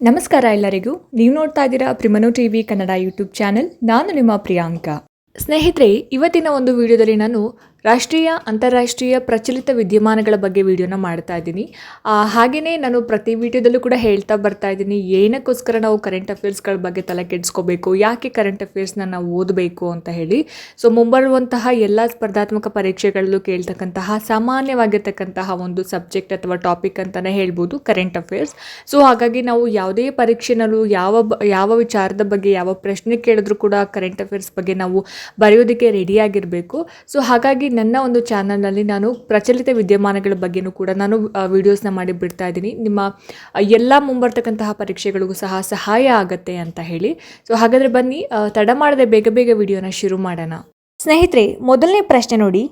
ನಮಸ್ಕಾರ ಎಲ್ಲರಿಗೂ. ನೀವು ನೋಡ್ತಾ ಇದ್ದೀರಾ ಪ್ರಿಮನೋ ಟಿವಿ ಕನ್ನಡ ಯೂಟ್ಯೂಬ್ ಚಾನೆಲ್. ನಾನು ನಿಮ್ಮ ಪ್ರಿಯಾಂಕಾ. ಸ್ನೇಹಿತರೆ, ಇವತ್ತಿನ ಒಂದು ವಿಡಿಯೋದಲ್ಲಿ ನಾನು ರಾಷ್ಟ್ರೀಯ ಅಂತಾರಾಷ್ಟ್ರೀಯ ಪ್ರಚಲಿತ ವಿದ್ಯಮಾನಗಳ ಬಗ್ಗೆ ವಿಡಿಯೋನ ಮಾಡ್ತಾ ಇದ್ದೀನಿ. ಹಾಗೆಯೇ ನಾನು ಪ್ರತಿ ವಿಡಿಯೋದಲ್ಲೂ ಕೂಡ ಹೇಳ್ತಾ ಬರ್ತಾ ಇದ್ದೀನಿ ಏನಕ್ಕೋಸ್ಕರ ನಾವು ಕರೆಂಟ್ ಅಫೇರ್ಸ್ಗಳ ಬಗ್ಗೆ ತಲೆ ಕೆಡಿಸ್ಕೋಬೇಕು, ಯಾಕೆ ಕರೆಂಟ್ ಅಫೇರ್ಸ್ನ ನಾವು ಓದಬೇಕು ಅಂತ ಹೇಳಿ. ಸೊ ಮುಂಬರುವಂತಹ ಎಲ್ಲ ಸ್ಪರ್ಧಾತ್ಮಕ ಪರೀಕ್ಷೆಗಳಲ್ಲೂ ಕೇಳ್ತಕ್ಕಂತಹ ಸಾಮಾನ್ಯವಾಗಿರ್ತಕ್ಕಂತಹ ಒಂದು ಸಬ್ಜೆಕ್ಟ್ ಅಥವಾ ಟಾಪಿಕ್ ಅಂತಲೇ ಹೇಳ್ಬೋದು ಕರೆಂಟ್ ಅಫೇರ್ಸ್. ಸೊ ಹಾಗಾಗಿ ನಾವು ಯಾವುದೇ ಪರೀಕ್ಷೆನಲ್ಲೂ ಯಾವ ವಿಚಾರದ ಬಗ್ಗೆ ಯಾವ ಪ್ರಶ್ನೆ ಕೇಳಿದ್ರು ಕೂಡ ಕರೆಂಟ್ ಅಫೇರ್ಸ್ ಬಗ್ಗೆ ನಾವು ಬರೆಯೋದಕ್ಕೆ ರೆಡಿಯಾಗಿರಬೇಕು. ಸೊ ಹಾಗಾಗಿ ನನ್ನ ಒಂದು ಚಾನಲ್ನಲ್ಲಿ ನಾನು ಪ್ರಚಲಿತ ವಿದ್ಯಮಾನಗಳ ಬಗ್ಗೆನೂ ಕೂಡ ನಾನು ವಿಡಿಯೋಸ್ನ ಮಾಡಿ ಬಿಡ್ತಾ ಇದ್ದೀನಿ. ನಿಮ್ಮ ಎಲ್ಲ ಮುಂಬರ್ತಕ್ಕಂತಹ ಪರೀಕ್ಷೆಗಳಿಗೂ ಸಹ ಸಹಾಯ ಆಗುತ್ತೆ ಅಂತ ಹೇಳಿ. ಸೊ ಹಾಗಾದರೆ ಬನ್ನಿ, ತಡ ಮಾಡದೆ ಬೇಗ ಬೇಗ ವಿಡಿಯೋನ ಶುರು ಮಾಡೋಣ. ಸ್ನೇಹಿತರೆ, ಮೊದಲನೇ ಪ್ರಶ್ನೆ ನೋಡಿ.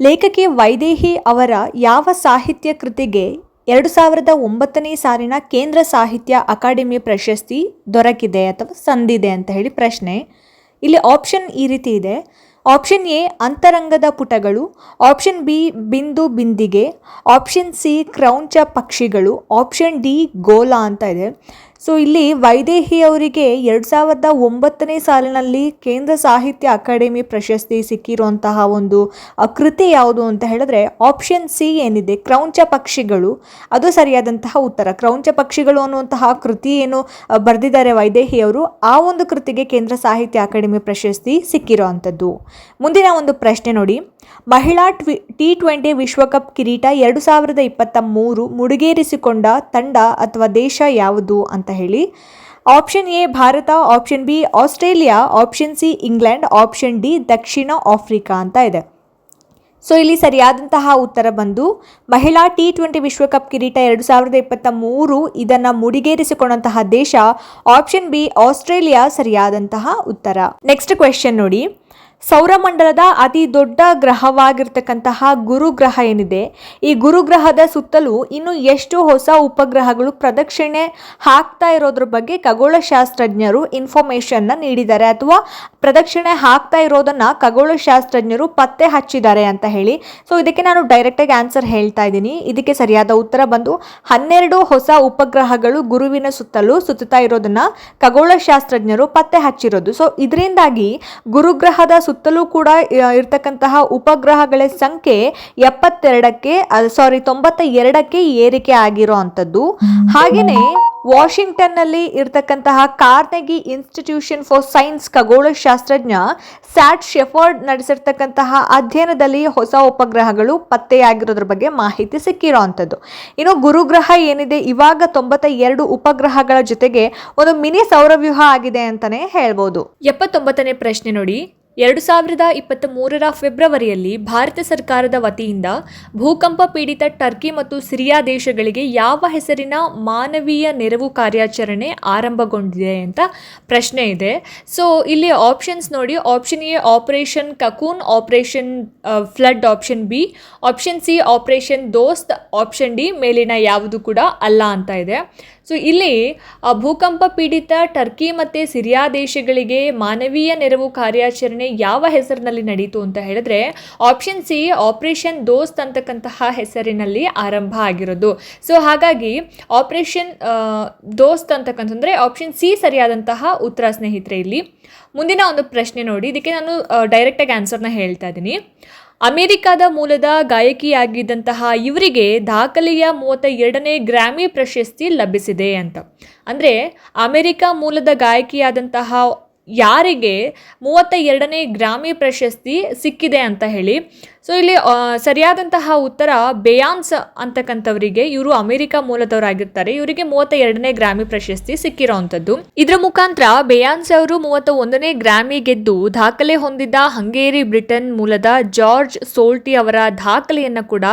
ಲೇಖಕಿ ವೈದೇಹಿ ಅವರ ಯಾವ ಸಾಹಿತ್ಯ ಕೃತಿಗೆ 2009ನೇ ಸಾಲಿನ ಕೇಂದ್ರ ಸಾಹಿತ್ಯ ಅಕಾಡೆಮಿ ಪ್ರಶಸ್ತಿ ದೊರಕಿದೆ ಅಥವಾ ಸಂದಿದೆ ಅಂತ ಹೇಳಿ ಪ್ರಶ್ನೆ. ಇಲ್ಲಿ ಆಪ್ಷನ್ ಈ ರೀತಿ ಇದೆ. ಆಪ್ಷನ್ ಎ ಅಂತರಂಗದ ಪುಟಗಳು, ಆಪ್ಷನ್ ಬಿ ಬಿಂದು ಬಿಂದಿಗೆ, ಆಪ್ಷನ್ ಸಿ ಕ್ರೌಂಚ ಪಕ್ಷಿಗಳು, ಆಪ್ಷನ್ ಡಿ ಗೋಲ ಅಂತ ಇದೆ. ಸೊ ಇಲ್ಲಿ ವೈದೇಹಿ ಅವರಿಗೆ 2009ನೇ ಸಾಲಿನಲ್ಲಿ ಕೇಂದ್ರ ಸಾಹಿತ್ಯ ಅಕಾಡೆಮಿ ಪ್ರಶಸ್ತಿ ಸಿಕ್ಕಿರುವಂತಹ ಒಂದು ಕೃತಿ ಯಾವುದು ಅಂತ ಹೇಳಿದ್ರೆ ಆಪ್ಷನ್ ಸಿ ಏನಿದೆ ಕ್ರೌಂಚ ಪಕ್ಷಿಗಳು, ಅದು ಸರಿಯಾದಂತಹ ಉತ್ತರ. ಕ್ರೌಂಚ ಪಕ್ಷಿಗಳು ಅನ್ನುವಂತಹ ಕೃತಿ ಏನು ಬರೆದಿದ್ದಾರೆ ವೈದೇಹಿ ಅವರು, ಆ ಒಂದು ಕೃತಿಗೆ ಕೇಂದ್ರ ಸಾಹಿತ್ಯ ಅಕಾಡೆಮಿ ಪ್ರಶಸ್ತಿ ಸಿಕ್ಕಿರೋ ಅಂಥದ್ದು. ಮುಂದಿನ ಒಂದು ಪ್ರಶ್ನೆ ನೋಡಿ. ಮಹಿಳಾ T20 ವಿಶ್ವಕಪ್ ಕಿರೀಟ 2023 ಮುಡಿಗೇರಿಸಿಕೊಂಡ ತಂಡ ಅಥವಾ ದೇಶ ಯಾವುದು ಅಂತ ಹೇಳಿ. Option A Bharat, option B Australia, option C England, option D Dakshina Africa ಅಂತ ಇದೆ. ಸೊ ಇಲ್ಲಿ ಸರಿಯಾದಂತಹ ಉತ್ತರ ಬಂದು ಮಹಿಳಾ T20 ವಿಶ್ವಕಪ್ ಕಿರೀಟ 2023 ಇದನ್ನು ಮುಡಿಗೇರಿಸಿಕೊಂಡಂತಹ ದೇಶ ಆಪ್ಷನ್ ಬಿ ಆಸ್ಟ್ರೇಲಿಯಾ ಸರಿಯಾದಂತಹ ಉತ್ತರ. ನೆಕ್ಸ್ಟ್ ಕ್ವೆಶ್ಚನ್ ನೋಡಿ. ಸೌರಮಂಡಲದ ಅತಿ ದೊಡ್ಡ ಗ್ರಹವಾಗಿರ್ತಕ್ಕಂತಹ ಗುರುಗ್ರಹ ಏನಿದೆ, ಈ ಗುರುಗ್ರಹದ ಸುತ್ತಲೂ ಇನ್ನು ಎಷ್ಟು ಹೊಸ ಉಪಗ್ರಹಗಳು ಪ್ರದಕ್ಷಿಣೆ ಹಾಕ್ತಾ ಇರೋದ್ರ ಬಗ್ಗೆ ಖಗೋಳಶಾಸ್ತ್ರಜ್ಞರು ಇನ್ಫಾರ್ಮೇಶನ್ನ ನೀಡಿದ್ದಾರೆ ಅಥವಾ ಪ್ರದಕ್ಷಿಣೆ ಹಾಕ್ತಾ ಇರೋದನ್ನ ಖಗೋಳಶಾಸ್ತ್ರಜ್ಞರು ಪತ್ತೆ ಹಚ್ಚಿದ್ದಾರೆ ಅಂತ ಹೇಳಿ. ಸೊ ಇದಕ್ಕೆ ನಾನು ಡೈರೆಕ್ಟಾಗಿ ಆನ್ಸರ್ ಹೇಳ್ತಾ ಇದ್ದೀನಿ. ಇದಕ್ಕೆ ಸರಿಯಾದ ಉತ್ತರ ಬಂದು 12 ಹೊಸ ಉಪಗ್ರಹಗಳು ಗುರುವಿನ ಸುತ್ತಲೂ ಸುತ್ತಾ ಇರೋದನ್ನ ಖಗೋಳಶಾಸ್ತ್ರಜ್ಞರು ಪತ್ತೆ ಹಚ್ಚಿರೋದು. ಸೊ ಇದರಿಂದಾಗಿ ಗುರುಗ್ರಹದ ಸುತ್ತಲೂ ಕೂಡ ಇರ್ತಕ್ಕಂತಹ ಉಪಗ್ರಹಗಳ ಸಂಖ್ಯೆ 92ಕ್ಕೆ ಏರಿಕೆ ಆಗಿರೋ ಅಂಥದ್ದು. ಹಾಗೆಯೇ ವಾಷಿಂಗ್ಟನ್ನಲ್ಲಿ ಇರ್ತಕ್ಕಂತಹ ಕಾರ್ನೆಗಿ ಇನ್ಸ್ಟಿಟ್ಯೂಷನ್ ಫಾರ್ ಸೈನ್ಸ್ ಖಗೋಳಶಾಸ್ತ್ರಜ್ಞ ಸ್ಯಾಟ್ ಶೆಫರ್ಡ್ ನಡೆಸಿರ್ತಕ್ಕಂತಹ ಅಧ್ಯಯನದಲ್ಲಿ ಹೊಸ ಉಪಗ್ರಹಗಳು ಪತ್ತೆಯಾಗಿರೋದ್ರ ಬಗ್ಗೆ ಮಾಹಿತಿ ಸಿಕ್ಕಿರೋ ಅಂಥದ್ದು. ಇನ್ನು ಗುರುಗ್ರಹ ಏನಿದೆ ಇವಾಗ 92 ಉಪಗ್ರಹಗಳ ಜೊತೆಗೆ ಒಂದು ಮಿನಿ ಸೌರವ್ಯೂಹ ಆಗಿದೆ ಅಂತಾನೆ ಹೇಳ್ಬೋದು. 79ನೇ ಪ್ರಶ್ನೆ ನೋಡಿ. 2023 ಫೆಬ್ರವರಿಯಲ್ಲಿ ಭಾರತ ಸರ್ಕಾರದ ವತಿಯಿಂದ ಭೂಕಂಪ ಪೀಡಿತ ಟರ್ಕಿ ಮತ್ತು ಸಿರಿಯಾ ದೇಶಗಳಿಗೆ ಯಾವ ಹೆಸರಿನ ಮಾನವೀಯ ನೆರವು ಕಾರ್ಯಾಚರಣೆ ಆರಂಭಗೊಂಡಿದೆ ಅಂತ ಪ್ರಶ್ನೆ ಇದೆ. ಸೊ ಇಲ್ಲಿ ಆಪ್ಷನ್ಸ್ ನೋಡಿ. Option A operation cocoon, operation flood option B, option C operation ದೋಸ್ತ್, ಆಪ್ಷನ್ ಡಿ ಮೇಲಿನ ಯಾವುದು ಕೂಡ ಅಲ್ಲ ಅಂತ ಇದೆ. ಸೊ ಇಲ್ಲಿ ಭೂಕಂಪ ಪೀಡಿತ ಟರ್ಕಿ ಮತ್ತು ಸಿರಿಯಾ ದೇಶಗಳಿಗೆ ಮಾನವೀಯ ನೆರವು ಕಾರ್ಯಾಚರಣೆ ಯಾವ ಹೆಸರಿನಲ್ಲಿ ನಡೀತು ಅಂತ ಹೇಳಿದ್ರೆ ಆಪ್ಷನ್ ಸಿ ಆಪರೇಷನ್ ದೋಸ್ತ್ ಅಂತಕ್ಕಂತಹ ಹೆಸರಿನಲ್ಲಿ ಆರಂಭ ಆಗಿರೋದು. ಸೊ ಹಾಗಾಗಿ ಆಪರೇಷನ್ ದೋಸ್ತ್ ಅಂತಕ್ಕಂತಂದರೆ ಆಪ್ಷನ್ ಸಿ ಸರಿಯಾದಂತಹ ಉತ್ತರ ಸ್ನೇಹಿತರೆ. ಇಲ್ಲಿ ಮುಂದಿನ ಒಂದು ಪ್ರಶ್ನೆ ನೋಡಿ. ಇದಕ್ಕೆ ನಾನು ಡೈರೆಕ್ಟಾಗಿ ಆನ್ಸರ್ನ ಹೇಳ್ತಾ ಇದ್ದೀನಿ. ಅಮೆರಿಕದ ಮೂಲದ ಗಾಯಕಿಯಾಗಿದ್ದಂತಹ ಇವರಿಗೆ ದಾಖಲೆಯ 32ನೇ ಗ್ರಾಮಿ ಪ್ರಶಸ್ತಿ ಲಭಿಸಿದೆ ಅಂತ. ಅಂದರೆ ಅಮೆರಿಕ ಮೂಲದ ಗಾಯಕಿಯಾದಂತಹ ಯಾರಿಗೆ 32ನೇ ಗ್ರಾಮಿ ಪ್ರಶಸ್ತಿ ಸಿಕ್ಕಿದೆ ಅಂತ ಹೇಳಿ. ಸೊ ಇಲ್ಲಿ ಸರಿಯಾದಂತಹ ಉತ್ತರ ಬೇಯಾನ್ಸ್ ಅಂತಕ್ಕಂಥವರಿಗೆ, ಇವರು ಅಮೆರಿಕ ಮೂಲದವರಾಗಿರ್ತಾರೆ, ಇವರಿಗೆ 32ನೇ ಗ್ರಾಮಿ ಪ್ರಶಸ್ತಿ ಸಿಕ್ಕಿರೋವಂಥದ್ದು. ಇದರ ಮುಖಾಂತರ ಬೇಯಾನ್ಸ್ ಅವರು 31ನೇ ಗ್ರಾಮಿ ಗೆದ್ದು ದಾಖಲೆ ಹೊಂದಿದ್ದ ಹಂಗೇರಿ ಬ್ರಿಟನ್ ಮೂಲದ ಜಾರ್ಜ್ ಸೋಲ್ಟಿ ಅವರ ದಾಖಲೆಯನ್ನು ಕೂಡ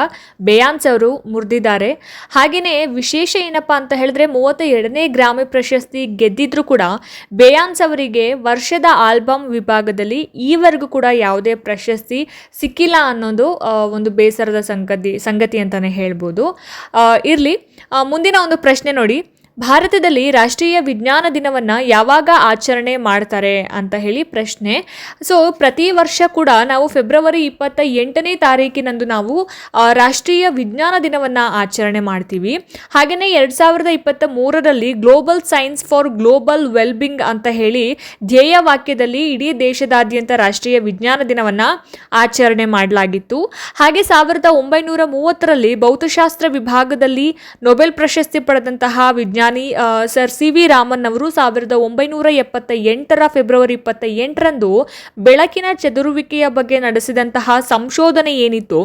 ಬೇಯಾನ್ಸ್ ಅವರು ಮುರಿದಿದ್ದಾರೆ. ಹಾಗೆಯೇ ವಿಶೇಷ ಏನಪ್ಪಾ ಅಂತ ಹೇಳಿದ್ರೆ 32ನೇ ಗ್ರಾಮಿ ಪ್ರಶಸ್ತಿ ಗೆದ್ದಿದ್ರು ಕೂಡ ಬೇಯಾನ್ಸ್ ಅವರಿಗೆ ವರ್ಷದ ಆಲ್ಬಮ್ ವಿಭಾಗದಲ್ಲಿ ಈವರೆಗೂ ಕೂಡ ಯಾವುದೇ ಪ್ರಶಸ್ತಿ ಸಿಕ್ಕಿಲ್ಲ ಅನ್ನೋದು ಒಂದು ಬೇಸರದ ಸಂಗತಿ ಅಂತಾನೆ ಹೇಳ್ಬೋದು. ಇರಲಿ, ಮುಂದಿನ ಒಂದು ಪ್ರಶ್ನೆ ನೋಡಿ. ಭಾರತದಲ್ಲಿ ರಾಷ್ಟ್ರೀಯ ವಿಜ್ಞಾನ ದಿನವನ್ನು ಯಾವಾಗ ಆಚರಣೆ ಮಾಡ್ತಾರೆ ಅಂತ ಹೇಳಿ ಪ್ರಶ್ನೆ. ಸೊ ಪ್ರತಿ ವರ್ಷ ಕೂಡ ನಾವು ಫೆಬ್ರವರಿ 28ನೇ ತಾರೀಕಿನಂದು ನಾವು ರಾಷ್ಟ್ರೀಯ ವಿಜ್ಞಾನ ದಿನವನ್ನು ಆಚರಣೆ ಮಾಡ್ತೀವಿ. ಹಾಗೆಯೇ 2023ರಲ್ಲಿ global science for global wellbeing ಅಂತ ಹೇಳಿ ಧ್ಯೇಯ ವಾಕ್ಯದಲ್ಲಿ ಇಡೀ ದೇಶದಾದ್ಯಂತ ರಾಷ್ಟ್ರೀಯ ವಿಜ್ಞಾನ ದಿನವನ್ನು ಆಚರಣೆ ಮಾಡಲಾಗಿತ್ತು. ಹಾಗೆ 1930ರಲ್ಲಿ ಭೌತಶಾಸ್ತ್ರ ವಿಭಾಗದಲ್ಲಿ ನೊಬೆಲ್ ಪ್ರಶಸ್ತಿ ಪಡೆದಂತಹ ವಿಜ್ಞಾನಿ ಸರ್ CV ರಾಮನ್ ಅವರು 1978ರ ಫೆಬ್ರವರಿ 28ರಂದು ಬೆಳಕಿನ ಚದುರುವಿಕೆಯ ಬಗ್ಗೆ ನಡೆಸಿದಂತಹ ಸಂಶೋಧನೆ ಏನಿತ್ತು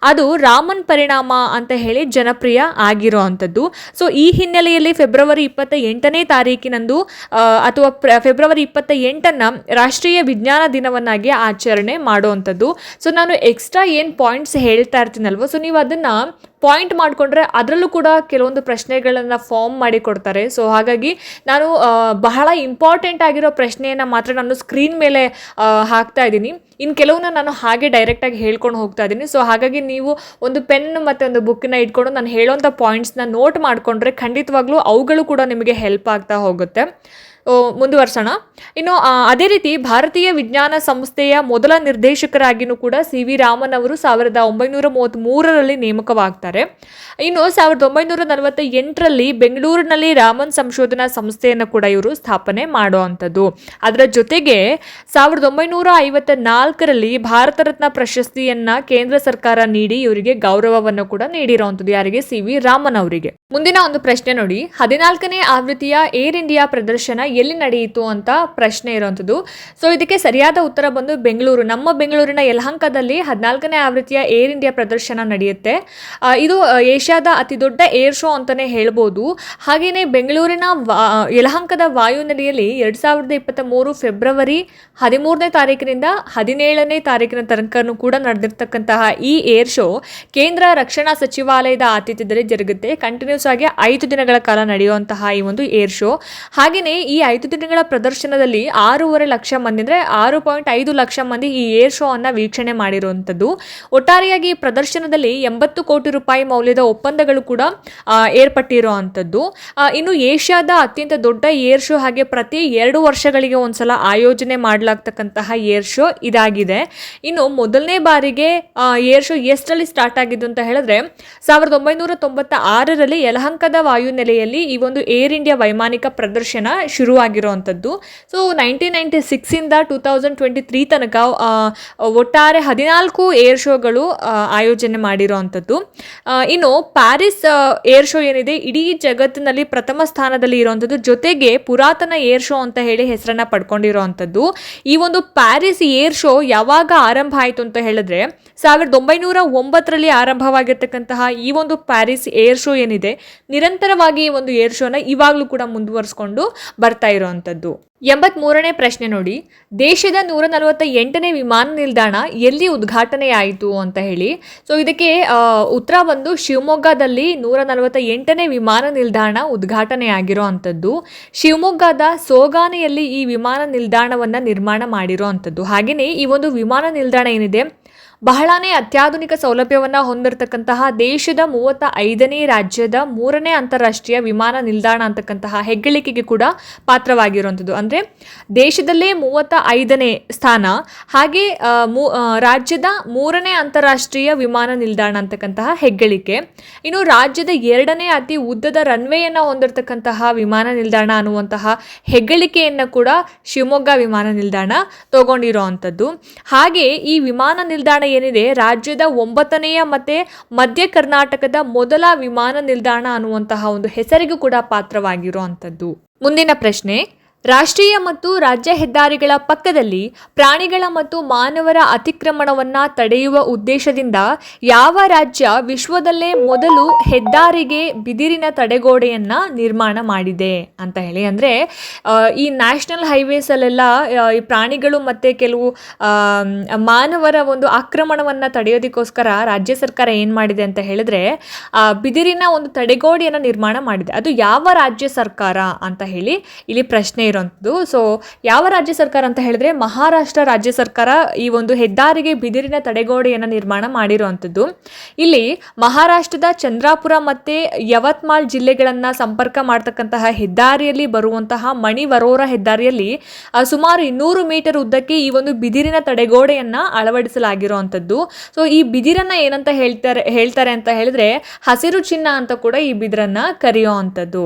ಅದು ರಾಮನ್ ಪರಿಣಾಮ ಅಂತ ಹೇಳಿ ಜನಪ್ರಿಯ ಆಗಿರುವಂಥದ್ದು. ಸೊ ಈ ಹಿನ್ನೆಲೆಯಲ್ಲಿ ಫೆಬ್ರವರಿ 28ನೇ ತಾರೀಕಿನಂದು ಅಥವಾ ಫೆಬ್ರವರಿ 28ನ್ನ ರಾಷ್ಟ್ರೀಯ ವಿಜ್ಞಾನ ದಿನವನ್ನಾಗಿ ಆಚರಣೆ ಮಾಡುವಂಥದ್ದು. ಸೊ ನಾನು ಎಕ್ಸ್ಟ್ರಾ ಏನು ಪಾಯಿಂಟ್ಸ್ ಹೇಳ್ತಾ ಇರ್ತೀನಲ್ವ, ಸೊ ನೀವು ಅದನ್ನು ಪಾಯಿಂಟ್ ಮಾಡಿಕೊಂಡ್ರೆ ಅದರಲ್ಲೂ ಕೂಡ ಕೆಲವೊಂದು ಪ್ರಶ್ನೆಗಳನ್ನು ಫಾರ್ಮ್ ಮಾಡಿ ಕೊಡ್ತಾರೆ. ಸೊ ಹಾಗಾಗಿ ನಾನು ಬಹಳ ಇಂಪಾರ್ಟೆಂಟ್ ಆಗಿರೋ ಪ್ರಶ್ನೆಯನ್ನು ಮಾತ್ರ ನಾನು ಸ್ಕ್ರೀನ್ ಮೇಲೆ ಹಾಕ್ತಾ ಇದ್ದೀನಿ. ಇನ್ನು ಕೆಲವನ್ನ ನಾನು ಹಾಗೆ ಡೈರೆಕ್ಟಾಗಿ ಹೇಳ್ಕೊಂಡು ಹೋಗ್ತಾ ಇದ್ದೀನಿ. ಸೊ ಹಾಗಾಗಿ ನೀವು ಒಂದು ಪೆನ್ ಮತ್ತು ಒಂದು ಬುಕ್ಕನ್ನ ಇಟ್ಕೊಂಡು ನಾನು ಹೇಳೋಂಥ ಪಾಯಿಂಟ್ಸ್ನ ನೋಟ್ ಮಾಡಿಕೊಂಡ್ರೆ ಖಂಡಿತವಾಗ್ಲೂ ಅವುಗಳು ಕೂಡ ನಿಮಗೆ ಹೆಲ್ಪ್ ಆಗ್ತಾ ಹೋಗುತ್ತೆ. ಮುಂದುವರ್ಸೋಣ. ಇನ್ನು ಅದೇ ರೀತಿ ಭಾರತೀಯ ವಿಜ್ಞಾನ ಸಂಸ್ಥೆಯ ಮೊದಲ ನಿರ್ದೇಶಕರಾಗಿಯೂ ಕೂಡ CV ರಾಮನ್ ಅವರು 1933ರಲ್ಲಿ ನೇಮಕವಾಗ್ತಾರೆ. ಇನ್ನು 1948ರಲ್ಲಿ ಬೆಂಗಳೂರಿನಲ್ಲಿ ರಾಮನ್ ಸಂಶೋಧನಾ ಸಂಸ್ಥೆಯನ್ನು ಕೂಡ ಇವರು ಸ್ಥಾಪನೆ ಮಾಡುವಂಥದ್ದು. ಅದರ ಜೊತೆಗೆ 1954ರಲ್ಲಿ ಭಾರತ ರತ್ನ ಪ್ರಶಸ್ತಿಯನ್ನ ಕೇಂದ್ರ ಸರ್ಕಾರ ನೀಡಿ ಇವರಿಗೆ ಗೌರವವನ್ನು ಕೂಡ ನೀಡಿರುವಂಥದ್ದು. ಯಾರಿಗೆ? CV ರಾಮನ್ ಅವರಿಗೆ. ಮುಂದಿನ ಒಂದು ಪ್ರಶ್ನೆ ನೋಡಿ, 14ನೇ ಆವೃತ್ತಿಯ ಏರ್ ಇಂಡಿಯಾ ಪ್ರದರ್ಶನ ಎಲ್ಲಿ ನಡೆಯಿತು ಅಂತ ಪ್ರಶ್ನೆ ಇರುವಂಥದ್ದು. ಸೊ ಇದಕ್ಕೆ ಸರಿಯಾದ ಉತ್ತರ ಬಂದು ಬೆಂಗಳೂರು. ನಮ್ಮ ಬೆಂಗಳೂರಿನ ಯಲಹಂಕದಲ್ಲಿ 14ನೇ ಆವೃತ್ತಿಯ ಏರ್ ಇಂಡಿಯಾ ಪ್ರದರ್ಶನ ನಡೆಯುತ್ತೆ. ಇದು ಏಷ್ಯಾದ ಅತಿ ದೊಡ್ಡ ಏರ್ ಶೋ ಅಂತಲೇ ಹೇಳ್ಬೋದು. ಹಾಗೆಯೇ ಬೆಂಗಳೂರಿನ ಯಲಹಂಕದ ವಾಯುನೆಲೆಯಲ್ಲಿ 2023 ಫೆಬ್ರವರಿ 13ನೇ ತಾರೀಕಿನಿಂದ 17ನೇ ತಾರೀಕಿನ ತನಕನೂ ಕೂಡ ನಡೆದಿರ್ತಕ್ಕಂತಹ ಈ ಏರ್ ಶೋ ಕೇಂದ್ರ ರಕ್ಷಣಾ ಸಚಿವಾಲಯದ ಆತಿಥ್ಯದಲ್ಲಿ ಜರುಗುತ್ತೆ. ಕಂಟಿನ್ಯೂಸ್ ಆಗಿ 5 ದಿನಗಳ ಕಾಲ ನಡೆಯುವಂತಹ ಈ ಒಂದು ಏರ್ ಶೋ. ಹಾಗೆಯೇ ಈ 5 ದಿನಗಳ ಪ್ರದರ್ಶನದಲ್ಲಿ 6.5 ಲಕ್ಷ ಮಂದಿ ಅಂದರೆ 6.5 ಲಕ್ಷ ಮಂದಿ ಈ ಏರ್ ಶೋ ಅನ್ನ ವೀಕ್ಷಣೆ ಮಾಡಿರುವಂಥದ್ದು. ಒಟ್ಟಾರೆಯಾಗಿ ಪ್ರದರ್ಶನದಲ್ಲಿ 80 ಕೋಟಿ ರೂಪಾಯಿ ಮೌಲ್ಯದ ಒಪ್ಪಂದಗಳು ಕೂಡ ಏರ್ಪಟ್ಟಿರುವಂಥದ್ದು. ಇನ್ನು ಏಷ್ಯಾದ ಅತ್ಯಂತ ದೊಡ್ಡ ಏರ್ ಶೋ, ಹಾಗೆ ಪ್ರತಿ 2 ವರ್ಷಗಳಿಗೆ ಒಂದ್ಸಲ ಆಯೋಜನೆ ಮಾಡಲಾಗ್ತಕ್ಕಂತಹ ಏರ್ ಶೋ ಇದಾಗಿದೆ. ಇನ್ನು ಮೊದಲನೇ ಬಾರಿಗೆ ಏರ್ ಶೋ ಎಷ್ಟರಲ್ಲಿ ಸ್ಟಾರ್ಟ್ ಆಗಿದ್ದು ಅಂತ ಹೇಳಿದ್ರೆ 1996ರಲ್ಲಿ ಯಲಹಂಕದ ವಾಯುನೆಲೆಯಲ್ಲಿ ಈ ಒಂದು ಏರ್ ಇಂಡಿಯಾ ವೈಮಾನಿಕ ಪ್ರದರ್ಶನ ಶುರುವಾಗಿರುವಂಥದ್ದು. ಸೊ 1996ಇಂದ 2023 ತನಕ ಒಟ್ಟಾರೆ 14 ಏರ್ ಶೋಗಳು ಆಯೋಜನೆ ಮಾಡಿರುವಂಥದ್ದು. ಇನ್ನು ಪ್ಯಾರಿಸ್ ಏರ್ ಶೋ ಏನಿದೆ ಇಡೀ ಜಗತ್ತಿನಲ್ಲಿ ಪ್ರಥಮ ಸ್ಥಾನದಲ್ಲಿ ಇರುವಂಥದ್ದು. ಜೊತೆಗೆ ಪುರಾತನ ಏರ್ ಶೋ ಅಂತ ಹೇಳಿ ಹೆಸರನ್ನ ಪಡ್ಕೊಂಡಿರುವಂಥದ್ದು. ಈ ಒಂದು ಪ್ಯಾರಿಸ್ ಏರ್ ಶೋ ಯಾವಾಗ ಆರಂಭ ಆಯಿತು ಅಂತ ಹೇಳಿದ್ರೆ 1909ರಲ್ಲಿ ಆರಂಭವಾಗಿರ್ತಕ್ಕಂತಹ ಈ ಒಂದು ಪ್ಯಾರಿಸ್ ಏರ್ ಶೋ ಏನಿದೆ ನಿರಂತರವಾಗಿ ಈ ಒಂದು ಏರ್ ಶೋನ ಇವಾಗಲೂ ಕೂಡ ಮುಂದುವರಿಸಿಕೊಂಡು ಬರ್ತಾ ಇರುವಂಥದ್ದು. 83ನೇ ಪ್ರಶ್ನೆ ನೋಡಿ, ದೇಶದ 148ನೇ ವಿಮಾನ ನಿಲ್ದಾಣ ಎಲ್ಲಿ ಉದ್ಘಾಟನೆಯಾಯಿತು ಅಂತ ಹೇಳಿ. ಸೊ ಇದಕ್ಕೆ ಉತ್ತರ ಬಂದು ಶಿವಮೊಗ್ಗದಲ್ಲಿ 148ನೇ ವಿಮಾನ ನಿಲ್ದಾಣ ಉದ್ಘಾಟನೆಯಾಗಿರೋ ಅಂಥದ್ದು. ಶಿವಮೊಗ್ಗದ ಸೋಗಾನೆಯಲ್ಲಿ ಈ ವಿಮಾನ ನಿಲ್ದಾಣವನ್ನು ನಿರ್ಮಾಣ ಮಾಡಿರೋ ಅಂಥದ್ದು. ಹಾಗೆಯೇ ಈ ಒಂದು ವಿಮಾನ ನಿಲ್ದಾಣ ಏನಿದೆ ಬಹಳನೇ ಅತ್ಯಾಧುನಿಕ ಸೌಲಭ್ಯವನ್ನು ಹೊಂದಿರತಕ್ಕಂತಹ ದೇಶದ 35ನೇ ರಾಜ್ಯದ 3ನೇ ಅಂತಾರಾಷ್ಟ್ರೀಯ ವಿಮಾನ ನಿಲ್ದಾಣ ಅಂತಕ್ಕಂತಹ ಹೆಗ್ಗಳಿಕೆಗೆ ಕೂಡ ಪಾತ್ರವಾಗಿರುವಂಥದ್ದು. ಅಂದರೆ ದೇಶದಲ್ಲೇ 35ನೇ ಸ್ಥಾನ, ಹಾಗೆ ರಾಜ್ಯದ 3ನೇ ಅಂತಾರಾಷ್ಟ್ರೀಯ ವಿಮಾನ ನಿಲ್ದಾಣ ಅಂತಕ್ಕಂತಹ ಹೆಗ್ಗಳಿಕೆ. ಇನ್ನು ರಾಜ್ಯದ 2ನೇ ಅತಿ ಉದ್ದದ ರನ್ವೇಯನ್ನು ಹೊಂದಿರತಕ್ಕಂತಹ ವಿಮಾನ ನಿಲ್ದಾಣ ಅನ್ನುವಂತಹ ಹೆಗ್ಗಳಿಕೆಯನ್ನು ಕೂಡ ಶಿವಮೊಗ್ಗ ವಿಮಾನ ನಿಲ್ದಾಣ ತಗೊಂಡಿರುವಂಥದ್ದು. ಹಾಗೆ ಈ ವಿಮಾನ ನಿಲ್ದಾಣ ಏನಿದೆ ರಾಜ್ಯದ 9ನೇಯ ಮತ್ತೆ ಮಧ್ಯ ಕರ್ನಾಟಕದ ಮೊದಲ ವಿಮಾನ ನಿಲ್ದಾಣ ಅನ್ನುವಂತಹ ಒಂದು ಹೆಸರಿಗೂ ಕೂಡ ಪಾತ್ರವಾಗಿರುವಂಥದ್ದು. ಮುಂದಿನ ಪ್ರಶ್ನೆ, ರಾಷ್ಟ್ರೀಯ ಮತ್ತು ರಾಜ್ಯ ಹೆದ್ದಾರಿಗಳ ಪಕ್ಕದಲ್ಲಿ ಪ್ರಾಣಿಗಳ ಮತ್ತು ಮಾನವರ ಅತಿಕ್ರಮಣವನ್ನು ತಡೆಯುವ ಉದ್ದೇಶದಿಂದ ಯಾವ ರಾಜ್ಯ ವಿಶ್ವದಲ್ಲೇ ಮೊದಲು ಹೆದ್ದಾರಿಗೆ ಬಿದಿರಿನ ತಡೆಗೋಡೆಯನ್ನು ನಿರ್ಮಾಣ ಮಾಡಿದೆ ಅಂತ ಹೇಳಿ. ಅಂದರೆ ಈ ನ್ಯಾಷನಲ್ ಹೈವೇಸಲ್ಲೆಲ್ಲ ಈ ಪ್ರಾಣಿಗಳು ಮತ್ತು ಕೆಲವು ಮಾನವರ ಒಂದು ಆಕ್ರಮಣವನ್ನು ತಡೆಯೋದಕ್ಕೋಸ್ಕರ ರಾಜ್ಯ ಸರ್ಕಾರ ಏನು ಮಾಡಿದೆ ಅಂತ ಹೇಳಿದ್ರೆ ಬಿದಿರಿನ ಒಂದು ತಡೆಗೋಡೆಯನ್ನು ನಿರ್ಮಾಣ ಮಾಡಿದೆ. ಅದು ಯಾವ ರಾಜ್ಯ ಸರ್ಕಾರ ಅಂತ ಹೇಳಿ ಇಲ್ಲಿ ಪ್ರಶ್ನೆ ಇರೋಂಥದ್ದು. ಸೊ ಯಾವ ರಾಜ್ಯ ಸರ್ಕಾರ ಅಂತ ಹೇಳಿದ್ರೆ ಮಹಾರಾಷ್ಟ್ರ ರಾಜ್ಯ ಸರ್ಕಾರ ಈ ಒಂದು ಹೆದ್ದಾರಿಗೆ ಬಿದಿರಿನ ತಡೆಗೋಡೆಯನ್ನು ನಿರ್ಮಾಣ ಮಾಡಿರುವಂಥದ್ದು. ಇಲ್ಲಿ ಮಹಾರಾಷ್ಟ್ರದ ಚಂದ್ರಾಪುರ ಮತ್ತು ಯವತ್ಮಾಳ್ ಜಿಲ್ಲೆಗಳನ್ನು ಸಂಪರ್ಕ ಮಾಡ್ತಕ್ಕಂತಹ ಹೆದ್ದಾರಿಯಲ್ಲಿ ಬರುವಂತಹ ಮಣಿವರೋರ ಹೆದ್ದಾರಿಯಲ್ಲಿ ಸುಮಾರು 200 ಮೀಟರ್ ಉದ್ದಕ್ಕೆ ಈ ಒಂದು ಬಿದಿರಿನ ತಡೆಗೋಡೆಯನ್ನು ಅಳವಡಿಸಲಾಗಿರುವಂಥದ್ದು. ಸೊ ಈ ಬಿದಿರನ್ನ ಏನಂತ ಹೇಳ್ತಾರೆ ಅಂತ ಹೇಳಿದ್ರೆ ಹಸಿರು ಚಿನ್ನ ಅಂತ ಕೂಡ ಈ ಬಿದಿರನ್ನ ಕರೆಯುವಂಥದ್ದು.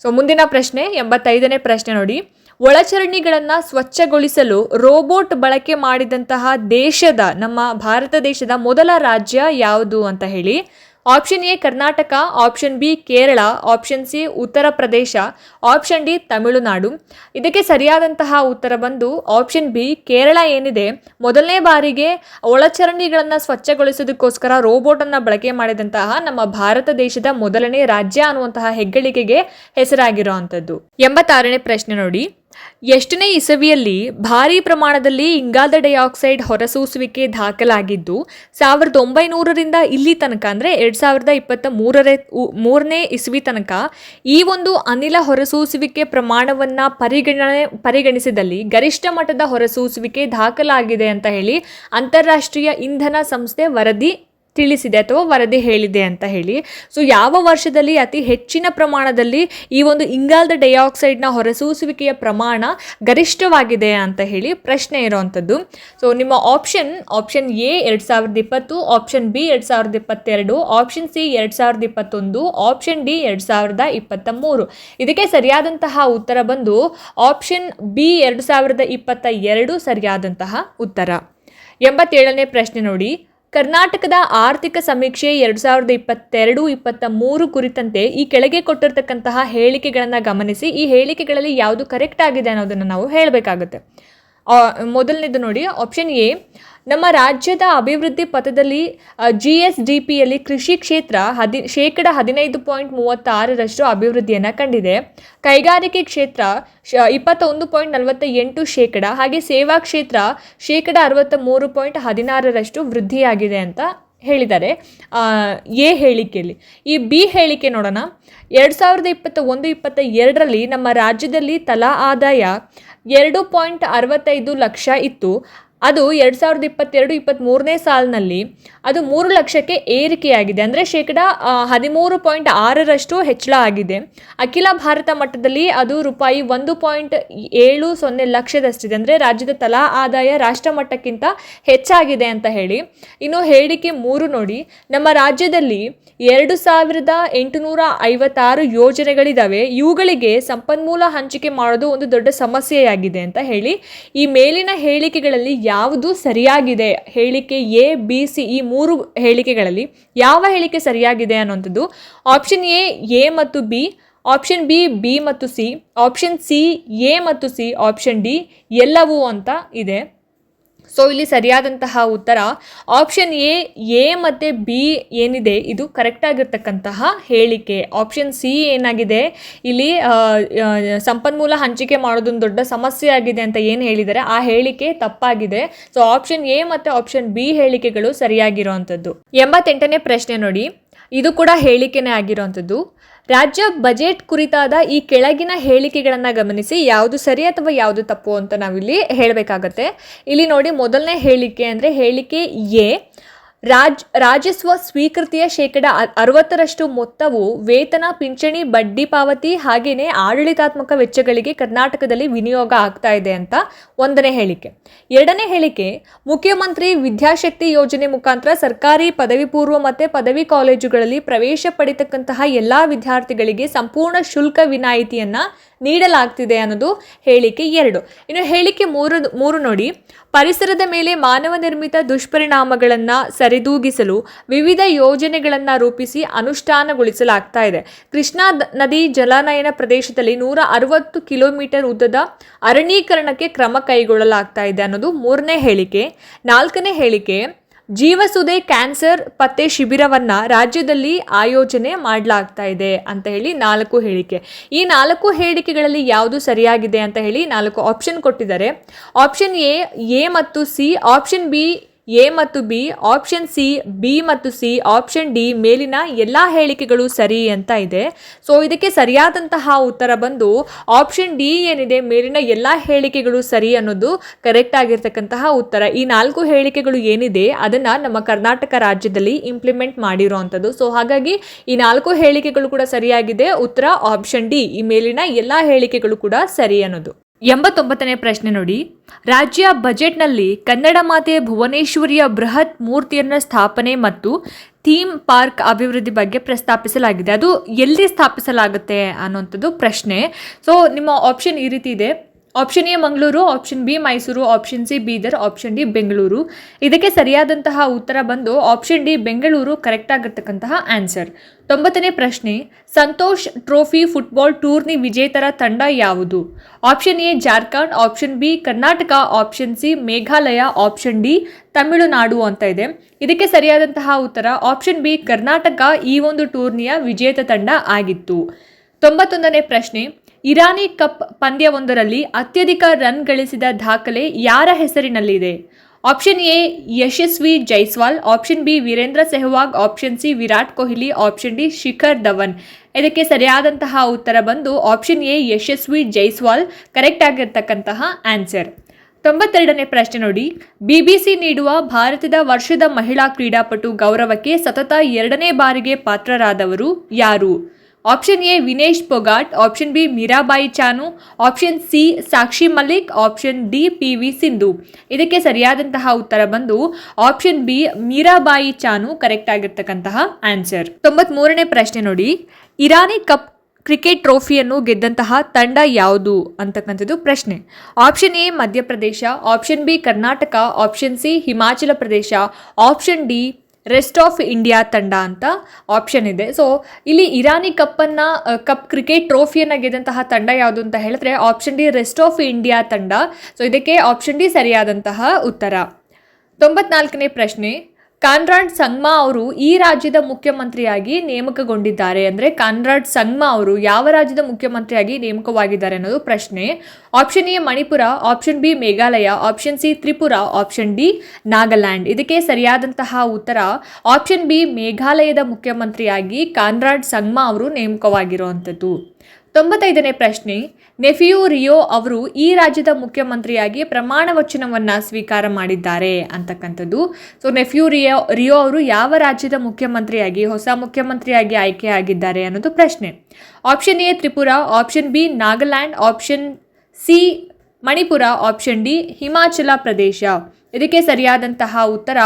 ಸೊ ಮುಂದಿನ ಪ್ರಶ್ನೆ 85ನೇ ಪ್ರಶ್ನೆ ನೋಡಿ, ಒಳಚರಂಡಿಗಳನ್ನು ಸ್ವಚ್ಛಗೊಳಿಸಲು ರೋಬೋಟ್ ಬಳಕೆ ಮಾಡಿದಂತಹ ನಮ್ಮ ಭಾರತ ದೇಶದ ಮೊದಲ ರಾಜ್ಯ ಯಾವುದು ಅಂತ ಹೇಳಿ. Option A Karnataka, option B Kerala, option C Uttar Pradesh, option D Tamil Nadu. ಇದಕ್ಕೆ ಸರಿಯಾದಂತಹ ಉತ್ತರ ಬಂದು ಆಪ್ಷನ್ ಬಿ ಕೇರಳ ಏನಿದೆ, ಮೊದಲನೇ ಬಾರಿಗೆ ಒಳಚರಂಡಿಗಳನ್ನು ಸ್ವಚ್ಛಗೊಳಿಸೋದಕ್ಕೋಸ್ಕರ ರೋಬೋಟನ್ನು ಬಳಕೆ ಮಾಡಿದಂತಹ ನಮ್ಮ ಭಾರತ ದೇಶದ ಮೊದಲನೇ ರಾಜ್ಯ ಅನ್ನುವಂತಹ ಹೆಗ್ಗಳಿಕೆಗೆ ಹೆಸರಾಗಿರುವಂಥದ್ದು. 86ನೇ ಪ್ರಶ್ನೆ ನೋಡಿ, ಎಷ್ಟನೇ ಇಸವಿಯಲ್ಲಿ ಭಾರೀ ಪ್ರಮಾಣದಲ್ಲಿ ಇಂಗಾಲದ ಡೈಆಕ್ಸೈಡ್ ಹೊರಸೂಸುವಿಕೆ ದಾಖಲಾಗಿದ್ದು 1900ರಿಂದ ಇಲ್ಲಿ ತನಕ ಅಂದರೆ 2023ನೇ ಇಸವಿ ತನಕ ಈ ಒಂದು ಅನಿಲ ಹೊರಸೂಸುವಿಕೆ ಪ್ರಮಾಣವನ್ನು ಪರಿಗಣಿಸಿದಲ್ಲಿ ಗರಿಷ್ಠ ಮಟ್ಟದ ಹೊರಸೂಸುವಿಕೆ ದಾಖಲಾಗಿದೆ ಅಂತ ಹೇಳಿ ಅಂತಾರಾಷ್ಟ್ರೀಯ ಇಂಧನ ಸಂಸ್ಥೆ ವರದಿ ತಿಳಿಸಿದೆ ಅಥವಾ ವರದಿ ಹೇಳಿದೆ ಅಂತ ಹೇಳಿ. ಸೊ ಯಾವ ವರ್ಷದಲ್ಲಿ ಅತಿ ಹೆಚ್ಚಿನ ಪ್ರಮಾಣದಲ್ಲಿ ಈ ಒಂದು ಇಂಗಾಲದ ಡೈಆಕ್ಸೈಡ್ನ ಹೊರಸೂಸುವಿಕೆಯ ಪ್ರಮಾಣ ಗರಿಷ್ಠವಾಗಿದೆ ಅಂತ ಹೇಳಿ ಪ್ರಶ್ನೆ ಇರುವಂಥದ್ದು. ಸೊ ನಿಮ್ಮ option A 2020, option B 2022, option C 2021, option D 2023. ಇದಕ್ಕೆ ಸರಿಯಾದಂತಹ ಉತ್ತರ ಬಂದು ಆಪ್ಷನ್ ಬಿ 2022 ಸರಿಯಾದಂತಹ ಉತ್ತರ. 87ನೇ ಪ್ರಶ್ನೆ ನೋಡಿ, ಕರ್ನಾಟಕದ ಆರ್ಥಿಕ ಸಮೀಕ್ಷೆ 2022-23 ಕುರಿತಂತೆ ಈ ಕೆಳಗೆ ಕೊಟ್ಟಿರ್ತಕ್ಕಂತಹ ಹೇಳಿಕೆಗಳನ್ನು ಗಮನಿಸಿ. ಈ ಹೇಳಿಕೆಗಳಲ್ಲಿ ಯಾವುದು ಕರೆಕ್ಟ್ ಆಗಿದೆ ಅನ್ನೋದನ್ನು ನಾವು ಹೇಳಬೇಕಾಗುತ್ತೆ. ಮೊದಲನೇದು ನೋಡಿ, ಆಪ್ಷನ್ ಎ, ನಮ್ಮ ರಾಜ್ಯದ ಅಭಿವೃದ್ಧಿ ಪಥದಲ್ಲಿ GSDPಯಲ್ಲಿ ಕೃಷಿ ಕ್ಷೇತ್ರ 15.36% ಅಭಿವೃದ್ಧಿಯನ್ನು ಕಂಡಿದೆ. ಕೈಗಾರಿಕೆ ಕ್ಷೇತ್ರ 21.48%, ಹಾಗೆ ಸೇವಾ ಕ್ಷೇತ್ರ 63.16% ವೃದ್ಧಿಯಾಗಿದೆ ಅಂತ ಹೇಳಿದ್ದಾರೆ ಎ ಹೇಳಿಕೆಯಲ್ಲಿ. ಈ ಬಿ ಹೇಳಿಕೆ ನೋಡೋಣ. 2021-22ರಲ್ಲಿ ನಮ್ಮ ರಾಜ್ಯದಲ್ಲಿ ತಲಾ ಆದಾಯ 2.65 ಲಕ್ಷ ಇತ್ತು. ಅದು 2022-23ನೇ ಸಾಲಿನಲ್ಲಿ ಅದು 3 ಲಕ್ಷಕ್ಕೆ ಏರಿಕೆಯಾಗಿದೆ, ಅಂದರೆ 13.6% ಹೆಚ್ಚಳ ಆಗಿದೆ. ಅಖಿಲ ಭಾರತ ಮಟ್ಟದಲ್ಲಿ ಅದು ರೂಪಾಯಿ 1.70 ಲಕ್ಷದಷ್ಟಿದೆ, ಅಂದರೆ ರಾಜ್ಯದ ತಲಾ ಆದಾಯ ರಾಷ್ಟ್ರ ಮಟ್ಟಕ್ಕಿಂತ ಹೆಚ್ಚಾಗಿದೆ ಅಂತ ಹೇಳಿ. ಇನ್ನು ಹೇಳಿಕೆ 3 ನೋಡಿ, ನಮ್ಮ ರಾಜ್ಯದಲ್ಲಿ 2856 ಯೋಜನೆಗಳಿದ್ದಾವೆ, ಇವುಗಳಿಗೆ ಸಂಪನ್ಮೂಲ ಹಂಚಿಕೆ ಮಾಡೋದು ಒಂದು ದೊಡ್ಡ ಸಮಸ್ಯೆಯಾಗಿದೆ ಅಂತ ಹೇಳಿ. ಈ ಮೇಲಿನ ಹೇಳಿಕೆಗಳಲ್ಲಿ ಯಾವುದು ಸರಿಯಾಗಿದೆ? ಹೇಳಿಕೆ ಎ, ಬಿ, ಸಿ ಈ 3 ಹೇಳಿಕೆಗಳಲ್ಲಿ ಯಾವ ಹೇಳಿಕೆ ಸರಿಯಾಗಿದೆ ಅನ್ನುವಂಥದ್ದು. ಆಪ್ಷನ್ ಎ ಮತ್ತು ಬಿ, ಆಪ್ಷನ್ ಬಿ ಬಿ ಮತ್ತು ಸಿ, ಆಪ್ಷನ್ ಸಿ ಎ ಮತ್ತು ಸಿ, ಆಪ್ಷನ್ ಡಿ ಎಲ್ಲವೂ ಅಂತ ಇದೆ. ಸೊ ಇಲ್ಲಿ ಸರಿಯಾದಂತಹ ಉತ್ತರ ಆಪ್ಷನ್ ಎ ಮತ್ತು ಬಿ ಏನಿದೆ ಇದು ಕರೆಕ್ಟ್ ಆಗಿರ್ತಕ್ಕಂತಹ ಹೇಳಿಕೆ. ಆಪ್ಷನ್ ಸಿ ಏನಾಗಿದೆ, ಇಲ್ಲಿ ಸಂಪನ್ಮೂಲ ಹಂಚಿಕೆ ಮಾಡೋದೊಂದು ದೊಡ್ಡ ಸಮಸ್ಯೆ ಆಗಿದೆ ಅಂತ ಏನು ಹೇಳಿದ್ದಾರೆ ಆ ಹೇಳಿಕೆ ತಪ್ಪಾಗಿದೆ. ಸೊ ಆಪ್ಷನ್ ಎ ಮತ್ತು ಆಪ್ಷನ್ ಬಿ ಹೇಳಿಕೆಗಳು ಸರಿಯಾಗಿರುವಂಥದ್ದು. 88ನೇ ಪ್ರಶ್ನೆ ನೋಡಿ, ಇದು ಕೂಡ ಹೇಳಿಕೆನೇ ಆಗಿರುವಂಥದ್ದು. ರಾಜ್ಯ ಬಜೆಟ್ ಕುರಿತಾದ ಈ ಕೆಳಗಿನ ಹೇಳಿಕೆಗಳನ್ನು ಗಮನಿಸಿ, ಯಾವುದು ಸರಿ ಅಥವಾ ಯಾವುದು ತಪ್ಪು ಅಂತ ನಾವಿಲ್ಲಿ ಹೇಳಬೇಕಾಗತ್ತೆ. ಇಲ್ಲಿ ನೋಡಿ, ಮೊದಲನೇ ಹೇಳಿಕೆ ಅಂದರೆ ಹೇಳಿಕೆ ಎ, ರಾಜಸ್ವ ಸ್ವೀಕೃತಿಯ 60% ಮೊತ್ತವು ವೇತನ, ಪಿಂಚಣಿ, ಬಡ್ಡಿ ಪಾವತಿ ಹಾಗೆಯೇ ಆಡಳಿತಾತ್ಮಕ ವೆಚ್ಚಗಳಿಗೆ ಕರ್ನಾಟಕದಲ್ಲಿ ವಿನಿಯೋಗ ಆಗ್ತಾ ಇದೆ ಅಂತ ಒಂದನೇ ಹೇಳಿಕೆ. ಎರಡನೇ ಹೇಳಿಕೆ, ಮುಖ್ಯಮಂತ್ರಿ ವಿದ್ಯಾಶಕ್ತಿ ಯೋಜನೆ ಮುಖಾಂತರ ಸರ್ಕಾರಿ ಪದವಿ ಪೂರ್ವ ಮತ್ತು ಪದವಿ ಕಾಲೇಜುಗಳಲ್ಲಿ ಪ್ರವೇಶ ಪಡಿತಕ್ಕಂತಹ ಎಲ್ಲ ವಿದ್ಯಾರ್ಥಿಗಳಿಗೆ ಸಂಪೂರ್ಣ ಶುಲ್ಕ ವಿನಾಯಿತಿಯನ್ನು ನೀಡಲಾಗ್ತಿದೆ ಅನ್ನೋದು ಹೇಳಿಕೆ 2. ಇನ್ನು ಹೇಳಿಕೆ 3 ನೋಡಿ, ಪರಿಸರದ ಮೇಲೆ ಮಾನವ ನಿರ್ಮಿತ ದುಷ್ಪರಿಣಾಮಗಳನ್ನು ಸರಿದೂಗಿಸಲು ವಿವಿಧ ಯೋಜನೆಗಳನ್ನು ರೂಪಿಸಿ ಅನುಷ್ಠಾನಗೊಳಿಸಲಾಗ್ತಾ ಇದೆ. ಕೃಷ್ಣಾ ನದಿ ಜಲಾನಯನ ಪ್ರದೇಶದಲ್ಲಿ 160 ಕಿಲೋಮೀಟರ್ ಉದ್ದದ ಅರಣ್ಯೀಕರಣಕ್ಕೆ ಕ್ರಮ ಕೈಗೊಳ್ಳಲಾಗ್ತಾ ಇದೆ ಅನ್ನೋದು 3ನೇ ಹೇಳಿಕೆ. 4ನೇ ಹೇಳಿಕೆ, ಜೀವಸುಧೆ ಕ್ಯಾನ್ಸರ್ ಪತ್ತೆ ಶಿಬಿರವನ್ನು ರಾಜ್ಯದಲ್ಲಿ ಆಯೋಜನೆ ಮಾಡಲಾಗ್ತಾ ಇದೆ ಅಂತ ಹೇಳಿ 4 ಹೇಳಿಕೆ. ಈ 4 ಹೇಳಿಕೆಗಳಲ್ಲಿ ಯಾವುದು ಸರಿಯಾಗಿದೆ ಅಂತ ಹೇಳಿ 4 ಆಪ್ಷನ್ ಕೊಟ್ಟಿದ್ದಾರೆ. ಆಪ್ಷನ್ ಎ ಮತ್ತು ಸಿ, ಆಪ್ಷನ್ ಬಿ ಎ ಮತ್ತು ಬಿ, ಆಪ್ಷನ್ ಸಿ ಬಿ ಮತ್ತು ಸಿ, ಆಪ್ಷನ್ ಡಿ ಮೇಲಿನ ಎಲ್ಲ ಹೇಳಿಕೆಗಳು ಸರಿ ಅಂತ ಇದೆ. ಸೊ ಇದಕ್ಕೆ ಸರಿಯಾದಂತಹ ಉತ್ತರ ಬಂದು ಆಪ್ಷನ್ ಡಿ ಏನಿದೆ, ಮೇಲಿನ ಎಲ್ಲ ಹೇಳಿಕೆಗಳು ಸರಿ ಅನ್ನೋದು ಕರೆಕ್ಟ್ ಆಗಿರ್ತಕ್ಕಂತಹ ಉತ್ತರ. ಈ 4 ಹೇಳಿಕೆಗಳು ಏನಿದೆ ಅದನ್ನ ನಮ್ಮ ಕರ್ನಾಟಕ ರಾಜ್ಯದಲ್ಲಿ ಇಂಪ್ಲಿಮೆಂಟ್ ಮಾಡಿರುವಂಥದ್ದು. ಸೊ ಹಾಗಾಗಿ ಈ 4 ಹೇಳಿಕೆಗಳು ಕೂಡ ಸರಿಯಾಗಿದೆ. ಉತ್ತರ ಆಪ್ಷನ್ ಡಿ, ಈ ಮೇಲಿನ ಎಲ್ಲ ಹೇಳಿಕೆಗಳು ಕೂಡ ಸರಿ ಅನ್ನೋದು. 89ನೇ ಪ್ರಶ್ನೆ ನೋಡಿ, ರಾಜ್ಯ ಬಜೆಟ್ನಲ್ಲಿ ಕನ್ನಡ ಮಾತೆ ಭುವನೇಶ್ವರಿಯ ಬೃಹತ್ ಮೂರ್ತಿಯನ್ನು ಸ್ಥಾಪನೆ ಮತ್ತು ಥೀಮ್ ಪಾರ್ಕ್ ಅಭಿವೃದ್ಧಿ ಬಗ್ಗೆ ಪ್ರಸ್ತಾಪಿಸಲಾಗಿದೆ. ಅದು ಎಲ್ಲಿ ಸ್ಥಾಪಿಸಲಾಗುತ್ತೆ ಅನ್ನುವಂಥದ್ದು ಪ್ರಶ್ನೆ. ಸೊ ನಿಮ್ಮ ಆಪ್ಷನ್ ಈ ರೀತಿ ಇದೆ. Option A Mangaluru, option B Mysuru, option C Bidar, option D Bengaluru. ಇದಕ್ಕೆ ಸರಿಯಾದಂತಹ ಉತ್ತರ ಬಂದು ಆಪ್ಷನ್ ಡಿ ಬೆಂಗಳೂರು ಕರೆಕ್ಟ್ ಆಗಿರ್ತಕ್ಕಂತಹ ಆನ್ಸರ್. 90ನೇ ಪ್ರಶ್ನೆ, ಸಂತೋಷ್ ಟ್ರೋಫಿ ಫುಟ್ಬಾಲ್ ಟೂರ್ನಿ ವಿಜೇತರ ತಂಡ ಯಾವುದು? Option A Jharkhand, option B Karnataka, option C Meghalaya, option D Tamil Nadu ಅಂತ ಇದೆ. ಇದಕ್ಕೆ ಸರಿಯಾದಂತಹ ಉತ್ತರ ಆಪ್ಷನ್ ಬಿ ಕರ್ನಾಟಕ ಈ ಒಂದು ಟೂರ್ನಿಯ ವಿಜೇತ ತಂಡ ಆಗಿತ್ತು. 91ನೇ ಪ್ರಶ್ನೆ, ಇರಾನಿ ಕಪ್ ಪಂದ್ಯವೊಂದರಲ್ಲಿ ಅತ್ಯಧಿಕ ರನ್ ಗಳಿಸಿದ ದಾಖಲೆ ಯಾರ ಹೆಸರಿನಲ್ಲಿದೆ? Option A Yashasvi Jaiswal, option B Virender Sehwag, option C Virat Kohli, option D Shikhar Dhawan. ಇದಕ್ಕೆ ಸರಿಯಾದಂತಹ ಉತ್ತರ ಬಂದು option A Yashasvi Jaiswal correct ಆಗಿರ್ತಕ್ಕಂತಹ ಆನ್ಸರ್. 92ನೇ ಪ್ರಶ್ನೆ ನೋಡಿ, ಬಿಬಿಸಿ ನೀಡುವ ಭಾರತದ ವರ್ಷದ ಮಹಿಳಾ ಕ್ರೀಡಾಪಟು ಗೌರವಕ್ಕೆ ಸತತ 2ನೇ ಬಾರಿಗೆ ಪಾತ್ರರಾದವರು ಯಾರು? Option A Vinesh Phogat, option B Mirabai Chanu, option C Sakshi Malik, option D P V. Sindhu. ಇದಕ್ಕೆ ಸರಿಯಾದಂತಹ ಉತ್ತರ ಬಂದು option B Mirabai Chanu correct ಆಗಿರ್ತಕ್ಕಂತಹ ಆನ್ಸರ್. 93ನೇ ಪ್ರಶ್ನೆ ನೋಡಿ, ಇರಾನಿ ಕಪ್ ಕ್ರಿಕೆಟ್ ಟ್ರೋಫಿಯನ್ನು ಗೆದ್ದಂತಹ ತಂಡ ಯಾವುದು ಅಂತಕ್ಕಂಥದ್ದು ಪ್ರಶ್ನೆ. Option A Madhya Pradesh, option B Karnataka, option C Himachal Pradesh, option D rest of India ತಂಡ ಅಂತ ಆಪ್ಷನ್ ಇದೆ. ಸೊ ಇಲ್ಲಿ ಇರಾನಿ ಕಪ್ ಕ್ರಿಕೆಟ್ ಟ್ರೋಫಿಯನ್ನು ಗೆದ್ದಂತಹ ತಂಡ ಯಾವುದು ಅಂತ ಹೇಳಿದ್ರೆ option D rest of India ತಂಡ. ಸೊ ಇದಕ್ಕೆ ಆಪ್ಷನ್ ಡಿ ಸರಿಯಾದಂತಹ ಉತ್ತರ. 94ನೇ ಪ್ರಶ್ನೆ, ಕಾನ್ರಾಡ್ ಸಂಗ್ಮಾ ಅವರು ಈ ರಾಜ್ಯದ ಮುಖ್ಯಮಂತ್ರಿಯಾಗಿ ನೇಮಕಗೊಂಡಿದ್ದಾರೆ. ಅಂದರೆ ಕಾನ್ರಾಡ್ ಸಂಗ್ಮಾ ಅವರು ಯಾವ ರಾಜ್ಯದ ಮುಖ್ಯಮಂತ್ರಿಯಾಗಿ ನೇಮಕವಾಗಿದ್ದಾರೆ ಅನ್ನೋದು ಪ್ರಶ್ನೆ. Option A Manipur, option B Meghalaya, option C Tripura, option D Nagaland. ಇದಕ್ಕೆ ಸರಿಯಾದಂತಹ ಉತ್ತರ ಆಪ್ಷನ್ ಬಿ ಮೇಘಾಲಯದ ಮುಖ್ಯಮಂತ್ರಿಯಾಗಿ ಕಾನ್ರಾಡ್ ಸಂಗ್ಮಾ ಅವರು ನೇಮಕವಾಗಿರುವಂಥದ್ದು. 95ನೇ ಪ್ರಶ್ನೆ, ನೆಫಿಯು ರಿಯೋ ಅವರು ಈ ರಾಜ್ಯದ ಮುಖ್ಯಮಂತ್ರಿಯಾಗಿ ಪ್ರಮಾಣ ವಚನವನ್ನು ಸ್ವೀಕಾರ ಮಾಡಿದ್ದಾರೆ ಅಂತಕ್ಕಂಥದ್ದು. ಸೊ ನೆಫಿಯು ರಿಯೋ ಅವರು ಯಾವ ರಾಜ್ಯದ ಮುಖ್ಯಮಂತ್ರಿಯಾಗಿ ಹೊಸ ಮುಖ್ಯಮಂತ್ರಿಯಾಗಿ ಆಯ್ಕೆಯಾಗಿದ್ದಾರೆ ಅನ್ನೋದು ಪ್ರಶ್ನೆ. Option A Tripura, option B Nagaland, option C Manipur, option D Himachal Pradesh. ಇದಕ್ಕೆ ಸರಿಯಾದಂತಹ ಉತ್ತರ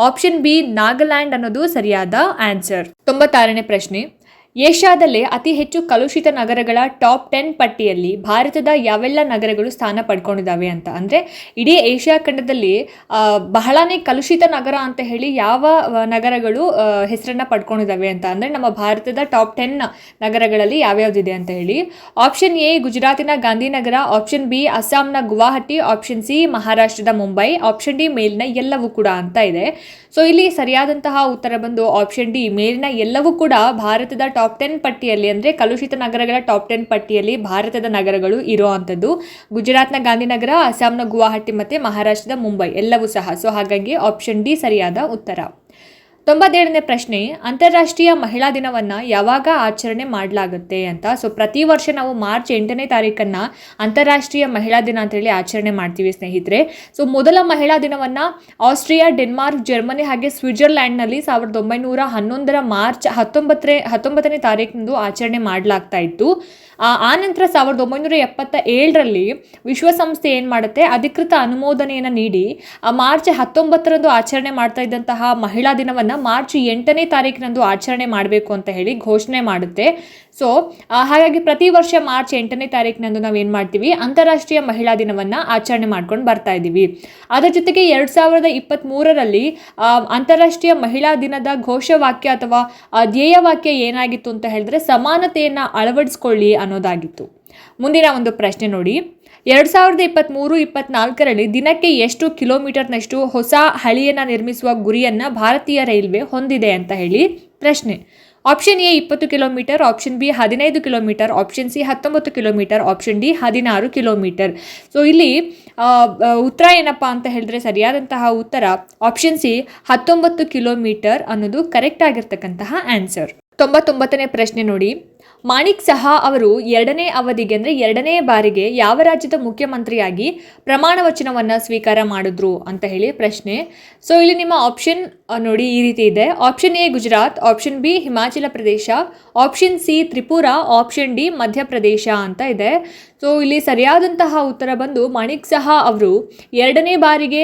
ಆಪ್ಷನ್ ಬಿ ನಾಗಾಲ್ಯಾಂಡ್ ಅನ್ನೋದು ಸರಿಯಾದ ಆನ್ಸರ್. 96ನೇ ಪ್ರಶ್ನೆ, ಏಷ್ಯಾದಲ್ಲೇ ಅತಿ ಹೆಚ್ಚು ಕಲುಷಿತ ನಗರಗಳ ಟಾಪ್ 10 ಪಟ್ಟಿಯಲ್ಲಿ ಭಾರತದ ಯಾವೆಲ್ಲ ನಗರಗಳು ಸ್ಥಾನ ಪಡ್ಕೊಂಡಿದ್ದಾವೆ ಅಂತ. ಅಂದರೆ ಇಡೀ ಏಷ್ಯಾ ಖಂಡದಲ್ಲಿ ಬಹಳನೇ ಕಲುಷಿತ ನಗರ ಅಂತ ಹೇಳಿ ಯಾವ ನಗರಗಳು ಹೆಸರನ್ನು ಪಡ್ಕೊಂಡಿದ್ದಾವೆ ಅಂತ. ಅಂದರೆ ನಮ್ಮ ಭಾರತದ ಟಾಪ್ 10 ನಗರಗಳಲ್ಲಿ ಯಾವ್ಯಾವುದಿದೆ ಅಂತ ಹೇಳಿ. ಆಪ್ಷನ್ ಎ ಗುಜರಾತಿನ ಗಾಂಧಿನಗರ, ಆಪ್ಷನ್ ಬಿ ಅಸ್ಸಾಂನ ಗುವಾಹಟಿ, ಆಪ್ಷನ್ ಸಿ ಮಹಾರಾಷ್ಟ್ರದ ಮುಂಬೈ, ಆಪ್ಷನ್ ಡಿ ಮೇಲಿನ ಎಲ್ಲವೂ ಕೂಡ ಅಂತ ಇದೆ. ಸೊ ಇಲ್ಲಿ ಸರಿಯಾದಂತಹ ಉತ್ತರ ಬಂದು ಆಪ್ಷನ್ ಡಿ ಮೇಲಿನ ಎಲ್ಲವೂ ಕೂಡ ಭಾರತದ ಟಾಪ್ 10 ಪಟ್ಟಿಯಲ್ಲಿ, ಅಂದರೆ ಕಲುಷಿತ ನಗರಗಳ ಟಾಪ್ 10 ಪಟ್ಟಿಯಲ್ಲಿ ಭಾರತದ ನಗರಗಳು ಇರುವಂಥದ್ದು. ಗುಜರಾತ್ನ ಗಾಂಧಿನಗರ, ಅಸ್ಸಾಂನ ಗುವಾಹಟಿ ಮತ್ತು ಮಹಾರಾಷ್ಟ್ರದ ಮುಂಬೈ ಎಲ್ಲವೂ ಸಹ. ಸೊ ಹಾಗಾಗಿ ಆಪ್ಷನ್ ಡಿ ಸರಿಯಾದ ಉತ್ತರ. 97ನೇ ಪ್ರಶ್ನೆ, ಅಂತಾರಾಷ್ಟ್ರೀಯ ಮಹಿಳಾ ದಿನವನ್ನು ಯಾವಾಗ ಆಚರಣೆ ಮಾಡಲಾಗುತ್ತೆ ಅಂತ. ಸೊ ಪ್ರತಿ ವರ್ಷ ನಾವು ಮಾರ್ಚ್ 8ನೇ ತಾರೀಕನ್ನು ಅಂತಾರಾಷ್ಟ್ರೀಯ ಮಹಿಳಾ ದಿನ ಅಂತೇಳಿ ಆಚರಣೆ ಮಾಡ್ತೀವಿ ಸ್ನೇಹಿತರೆ. ಸೊ ಮೊದಲ ಮಹಿಳಾ ದಿನವನ್ನು ಆಸ್ಟ್ರಿಯಾ, ಡೆನ್ಮಾರ್ಕ್, ಜರ್ಮನಿ ಹಾಗೆ ಸ್ವಿಟ್ಜರ್ಲ್ಯಾಂಡ್ನಲ್ಲಿ 1911 ಮಾರ್ಚ್ 19ನೇ ತಾರೀಕಿನಂದು ಆಚರಣೆ ಮಾಡಲಾಗ್ತಾ ಇತ್ತು. ಆನಂತರ 1977ರಲ್ಲಿ ವಿಶ್ವಸಂಸ್ಥೆ ಏನು ಮಾಡುತ್ತೆ, ಅಧಿಕೃತ ಅನುಮೋದನೆಯನ್ನು ನೀಡಿ ಮಾರ್ಚ್ 19ರಂದು ಆಚರಣೆ ಮಾಡ್ತಾ ಇದ್ದಂತಹ ಮಹಿಳಾ ದಿನವನ್ನು ಮಾರ್ಚ್ 8ನೇ ತಾರೀಕಿನಂದು ಆಚರಣೆ ಮಾಡಬೇಕು ಅಂತ ಹೇಳಿ ಘೋಷಣೆ ಮಾಡುತ್ತೆ. ಸೊ ಹಾಗಾಗಿ ಪ್ರತಿ ವರ್ಷ ಮಾರ್ಚ್ 8ನೇ ತಾರೀಕಿನಂದು ನಾವು ಏನು ಮಾಡ್ತೀವಿ, ಅಂತಾರಾಷ್ಟ್ರೀಯ ಮಹಿಳಾ ದಿನವನ್ನು ಆಚರಣೆ ಮಾಡ್ಕೊಂಡು ಬರ್ತಾ ಇದ್ದೀವಿ. ಅದರ ಜೊತೆಗೆ 2023ರಲ್ಲಿ ಅಂತಾರಾಷ್ಟ್ರೀಯ ಮಹಿಳಾ ದಿನದ ಘೋಷವಾಕ್ಯ ಅಥವಾ ಧ್ಯೇಯವಾಕ್ಯ ಏನಾಗಿತ್ತು ಅಂತ ಹೇಳಿದ್ರೆ ಸಮಾನತೆಯನ್ನು ಅಳವಡಿಸ್ಕೊಳ್ಳಿ ಅನ್ನೋದಾಗಿತ್ತು. ಮುಂದಿನ ಒಂದು ಪ್ರಶ್ನೆ ನೋಡಿ, 2023-24ರಲ್ಲಿ ದಿನಕ್ಕೆ ಎಷ್ಟು ಕಿಲೋಮೀಟರ್ನಷ್ಟು ಹೊಸ ಹಳಿಯನ್ನು ನಿರ್ಮಿಸುವ ಗುರಿಯನ್ನು ಭಾರತೀಯ ರೈಲ್ವೆ ಹೊಂದಿದೆ ಅಂತ ಹೇಳಿ ಪ್ರಶ್ನೆ. Option A 20 kilometre, option B 15 kilometre, option C 19 kilometre, option D 16 kilometre. So ಇಲ್ಲಿ ಉತ್ತರ ಏನಪ್ಪ ಅಂತ ಹೇಳಿದ್ರೆ ಸರಿಯಾದಂತಹ ಉತ್ತರ ಆಪ್ಷನ್ ಸಿ 19 ಕಿಲೋಮೀಟರ್ ಅನ್ನೋದು ಕರೆಕ್ಟ್ ಆಗಿರ್ತಕ್ಕಂತಹ ಆನ್ಸರ್. 99ನೇ ಪ್ರಶ್ನೆ ನೋಡಿ. ಮಾಣಿಕ್ ಸಹಾ ಅವರು ಎರಡನೇ ಅವಧಿಗೆ ಅಂದರೆ ಎರಡನೇ ಬಾರಿಗೆ ಯಾವ ರಾಜ್ಯದ ಮುಖ್ಯಮಂತ್ರಿಯಾಗಿ ಪ್ರಮಾಣ ವಚನವನ್ನು ಸ್ವೀಕಾರ ಮಾಡಿದ್ರು ಅಂತ ಹೇಳಿ ಪ್ರಶ್ನೆ. ಸೊ ಇಲ್ಲಿ ನಿಮ್ಮ ಆಪ್ಷನ್ ನೋಡಿ ಈ ರೀತಿ ಇದೆ. Option A Gujarat, option B Himachal Pradesh, option C Tripura, option D Madhya Pradesh ಅಂತ ಇದೆ. ಸೊ ಇಲ್ಲಿ ಸರಿಯಾದಂತಹ ಉತ್ತರ ಬಂದು ಮಾಣಿಕ್ ಸಹಾ ಅವರು ಎರಡನೇ ಬಾರಿಗೆ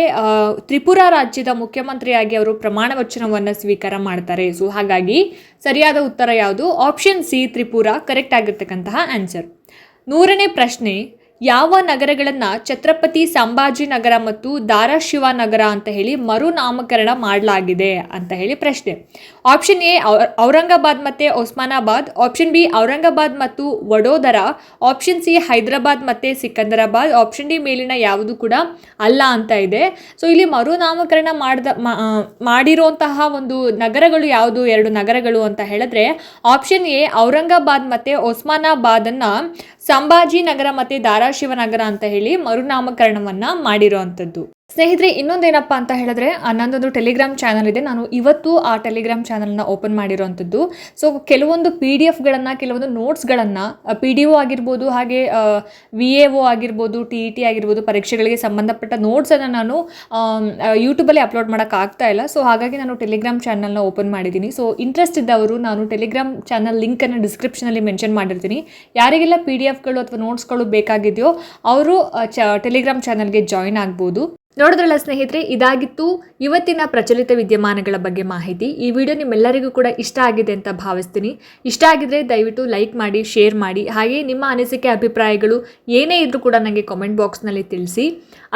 ತ್ರಿಪುರಾ ರಾಜ್ಯದ ಮುಖ್ಯಮಂತ್ರಿಯಾಗಿ ಅವರು ಪ್ರಮಾಣ ವಚನವನ್ನು ಸ್ವೀಕಾರ ಮಾಡ್ತಾರೆ. ಸೊ ಹಾಗಾಗಿ ಸರಿಯಾದ ಉತ್ತರ ಯಾವುದು? ಆಪ್ಷನ್ ಸಿ ತ್ರಿಪುರಾ ಕರೆಕ್ಟ್ ಆಗಿರ್ತಕ್ಕಂತಹ ಆನ್ಸರ್. 100ನೇ ಪ್ರಶ್ನೆ. ಯಾವ ನಗರಗಳನ್ನು ಛತ್ರಪತಿ ಸಂಭಾಜಿನಗರ ಮತ್ತು ಧಾರಾಶಿವನಗರ ಅಂತ ಹೇಳಿ ಮರುನಾಮಕರಣ ಮಾಡಲಾಗಿದೆ ಅಂತ ಹೇಳಿ ಪ್ರಶ್ನೆ. ಆಪ್ಷನ್ ಎ ಔರಂಗಾಬಾದ್ ಮತ್ತು ಒಸ್ಮಾನಾಬಾದ್, ಆಪ್ಷನ್ ಬಿ ಔರಂಗಾಬಾದ್ ಮತ್ತು ವಡೋದರ, ಆಪ್ಷನ್ ಸಿ ಹೈದರಾಬಾದ್ ಮತ್ತು ಸಿಕಂದರಾಬಾದ್, ಆಪ್ಷನ್ ಡಿ ಮೇಲಿನ ಯಾವುದು ಕೂಡ ಅಲ್ಲ ಅಂತ ಇದೆ. ಸೊ ಇಲ್ಲಿ ಮರುನಾಮಕರಣ ಮಾಡಿರುವಂತಹ ಒಂದು ನಗರಗಳು ಯಾವುದು? 2 ನಗರಗಳು ಅಂತ ಹೇಳಿದ್ರೆ ಆಪ್ಷನ್ ಎ ಔರಂಗಾಬಾದ್ ಮತ್ತು ಒಸ್ಮಾನಾಬಾದನ್ನು ಸಂಭಾಜಿನಗರ ಮತ್ತು ಧಾರಾಶಿವನಗರ ಅಂತ ಹೇಳಿ ಮರುನಾಮಕರಣವನ್ನು ಮಾಡಿರೋವಂಥದ್ದು. ಸ್ನೇಹಿತರೆ, ಇನ್ನೊಂದೇನಪ್ಪ ಅಂತ ಹೇಳಿದ್ರೆ ನನ್ನದೊಂದು ಟೆಲಿಗ್ರಾಮ್ ಚಾನಲ್ ಇದೆ. ನಾನು ಇವತ್ತು ಆ ಟೆಲಿಗ್ರಾಮ್ ಚಾನಲ್ನ ಓಪನ್ ಮಾಡಿರೋವಂಥದ್ದು. ಸೊ ಕೆಲವೊಂದು PDF-ಗಳನ್ನು, ಕೆಲವೊಂದು ನೋಟ್ಸ್ಗಳನ್ನು, PDO ಆಗಿರ್ಬೋದು, ಹಾಗೆ VAO ಆಗಿರ್ಬೋದು, TET ಆಗಿರ್ಬೋದು, ಪರೀಕ್ಷೆಗಳಿಗೆ ಸಂಬಂಧಪಟ್ಟ ನೋಟ್ಸನ್ನು ನಾನು ಯೂಟ್ಯೂಬಲ್ಲಿ ಅಪ್ಲೋಡ್ ಮಾಡೋಕ್ಕಾಗ್ತಾ ಇಲ್ಲ. ಸೊ ಹಾಗಾಗಿ ನಾನು ಟೆಲಿಗ್ರಾಮ್ ಚಾನಲ್ನ ಓಪನ್ ಮಾಡಿದ್ದೀನಿ. ಸೊ ಇಂಟ್ರೆಸ್ಟ್ ಇದ್ದವರು ನಾನು ಟೆಲಿಗ್ರಾಮ್ ಚಾನಲ್ ಲಿಂಕನ್ನು ಡಿಸ್ಕ್ರಿಪ್ಷನಲ್ಲಿ ಮೆನ್ಷನ್ ಮಾಡಿರ್ತೀನಿ. ಯಾರಿಗೆಲ್ಲ PDF-ಗಳು ಅಥವಾ ನೋಟ್ಸ್ಗಳು ಬೇಕಾಗಿದೆಯೋ ಅವರು ಟೆಲಿಗ್ರಾಮ್ ಚಾನಲ್ಗೆ ಜಾಯಿನ್ ಆಗ್ಬೋದು. ನೋಡಿದ್ರಲ್ಲ ಸ್ನೇಹಿತರೆ, ಇದಾಗಿತ್ತು ಇವತ್ತಿನ ಪ್ರಚಲಿತ ವಿದ್ಯಮಾನಗಳ ಬಗ್ಗೆ ಮಾಹಿತಿ. ಈ ವಿಡಿಯೋ ನಿಮ್ಮೆಲ್ಲರಿಗೂ ಕೂಡ ಇಷ್ಟ ಆಗಿದೆ ಅಂತ ಭಾವಿಸ್ತೀನಿ. ಇಷ್ಟ ಆಗಿದ್ರೆ ದಯವಿಟ್ಟು ಲೈಕ್ ಮಾಡಿ, ಶೇರ್ ಮಾಡಿ, ಹಾಗೆ ನಿಮ್ಮ ಅನಿಸಿಕೆ ಅಭಿಪ್ರಾಯಗಳು ಏನೇ ಇದ್ರೂ ಕೂಡ ನನಗೆ ಕಾಮೆಂಟ್ ಬಾಕ್ಸ್ನಲ್ಲಿ ತಿಳಿಸಿ.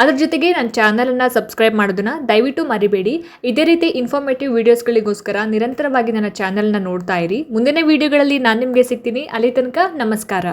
ಅದ್ರ ಜೊತೆಗೆ ನನ್ನ ಚಾನಲನ್ನು ಸಬ್ಸ್ಕ್ರೈಬ್ ಮಾಡೋದನ್ನು ದಯವಿಟ್ಟು ಮರಿಬೇಡಿ. ಇದೇ ರೀತಿ ಇನ್ಫಾರ್ಮೇಟಿವ್ ವೀಡಿಯೋಸ್ಗಳಿಗೋಸ್ಕರ ನಿರಂತರವಾಗಿ ನನ್ನ ಚಾನಲ್ನ ನೋಡ್ತಾ ಇರಿ. ಮುಂದಿನ ವಿಡಿಯೋಗಳಲ್ಲಿ ನಾನು ನಿಮಗೆ ಸಿಗ್ತೀನಿ. ಅಲ್ಲಿ ತನಕ ನಮಸ್ಕಾರ.